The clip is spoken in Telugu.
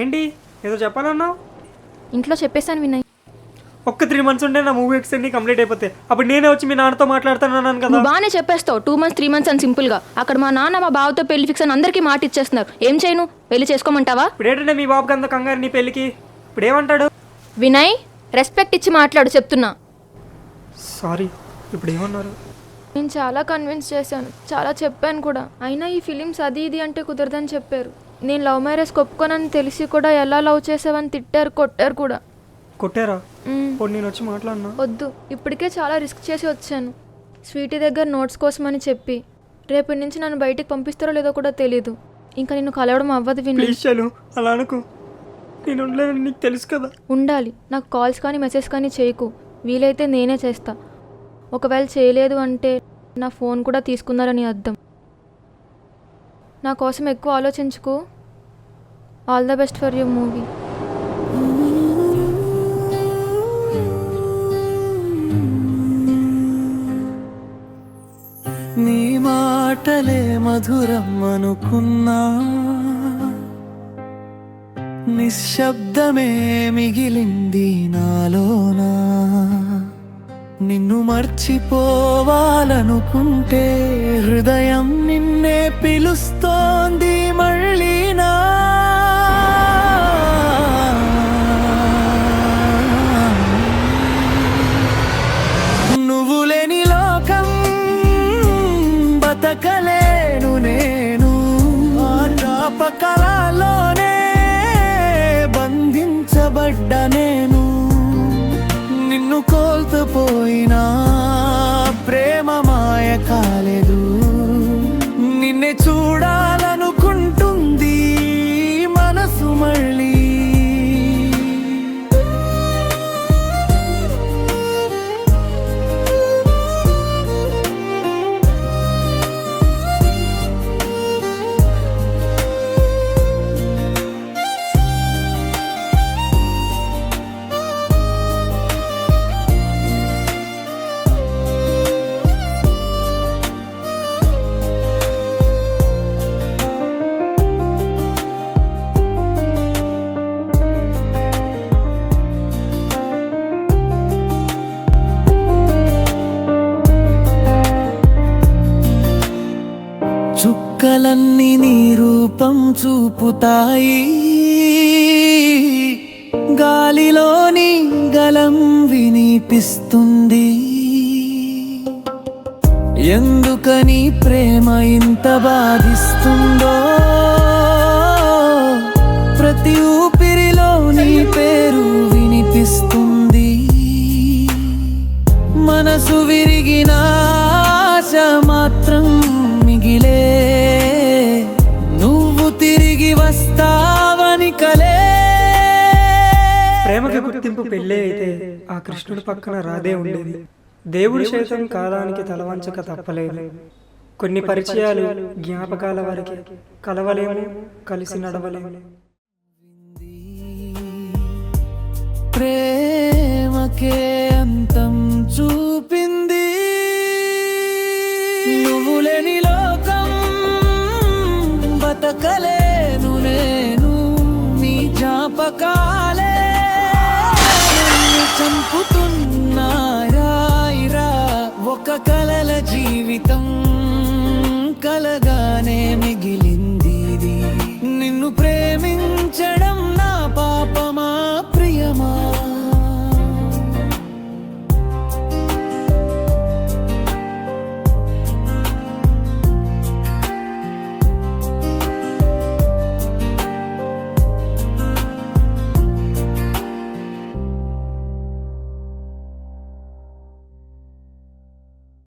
ఏంటి ఏదో చెప్పాలన్నావు? ఇంట్లో చెప్పేశాను వినయ్. ఒక్క 3 months ఉంటే నా మూవీ ఎక్స్టెండ్ కంప్లీట్ అయిపోతే అప్పుడు నేనే వచ్చి మీ నాన్నతో మాట్లాడుతున్నాను కదా. నువ్వు బాగానే చెప్పేస్తావు 2 months 3 months అని సింపుల్గా. అక్కడ మా నాన్న మా బావతో పెళ్లి ఫిక్స్ అని అందరికీ మాట ఇచ్చేస్తున్నారు. ఏం చేయను? పెళ్లి చేసుకోమంటావా? ఇప్పుడు ఏంటంటే మీ బాబుకి అంత కంగారు నీ పెళ్ళికి? ఇప్పుడు ఏమంటాడు? వినయ్ రెస్పెక్ట్ ఇచ్చి మాట్లాడు చెప్తున్నా. సారీ, ఇప్పుడు ఏమన్నారు? నేను చాలా కన్విన్స్ చేశాను, చాలా చెప్పాను కూడా. అయినా ఈ ఫిలిమ్స్ అది ఇది అంటే కుదరదని చెప్పారు. నేను లవ్ మ్యారేజ్ ఒప్పుకోనని తెలిసి కూడా ఎలా లవ్ చేసావని తిట్టారు, కొట్టారు కూడా. కొట్టారా? ఇప్పుడు నేను వచ్చి మాట్లాడినా? వద్దు, ఇప్పటికే చాలా రిస్క్ చేసి వచ్చాను. స్వీటీ దగ్గర నోట్స్ కోసమని చెప్పి రేపటి నుంచి నన్ను బయటికి పంపిస్తారో లేదో కూడా తెలీదు. ఇంకా నిన్ను కలవడం అవ్వదు వినయ్. ప్లీజ్ చలు, అలా అనుకో. నేను ఉండలేదని నీకు తెలుసు కదా. ఉండాలి. నాకు కాల్స్ కానీ మెసేజ్ కానీ చేయకు. వీలైతే నేనే చేస్తా. ఒకవేళ చేయలేదు అంటే నా ఫోన్ కూడా తీసుకున్నారని అర్థం. నా కోసం ఎక్కువ ఆలోచించుకు. All the best for your movie. నీ మాటలే మధురం అనుకున్నా, నిశ్శబ్దమే మిగిలింది నాలోనా. నిన్ను మర్చిపోవాలనుకుంటే హృదయం నిన్నే పిలుస్తోంది మళ్ళీనా. నువ్వు లేని లోకం బతకలేను నేను. జ్ఞాపకాలలోనే బంధించబడ్డ నేను. నిన్ను కోల్పోయినా ప్రేమ మాయ కాలేదు. నిన్నే చూడాలనుకుంటుంది మనసు మళ్ళీ. చుక్కలన్నీ నీ రూపం చూపుతాయి. గాలిలోని గలం వినిపిస్తుంది. ఎందుకని ప్రేమ ఇంత బాధిస్తుందో. ప్రతి ఊపిరిలో నీ పేరు వినిపిస్తుంది. మనసు విరిగిన ఆశ మాత్రం మిగిలే. నువ్వు తిరిగి వస్తావని కలే. ప్రేమకి గుర్తింపు పెళ్ళే అయితే ఆ కృష్ణుడి పక్కన రాధే ఉండేది. దేవుడు సైతం కాలానికి తలవంచక తప్పలేదు. కొన్ని పరిచయాలు జ్ఞాపకాల వరకు కలవలేము, కలిసి నడవలేము. ప్రేమకే అంతం చూపింది. నువ్వు లేని లోకం బతకలేను నేను. నీ జ్ఞాపకాలే చంపుతున్నారా. ఒక కలల జీవితం కలగానే మిగిలింది. నిన్ను ప్రేమించడం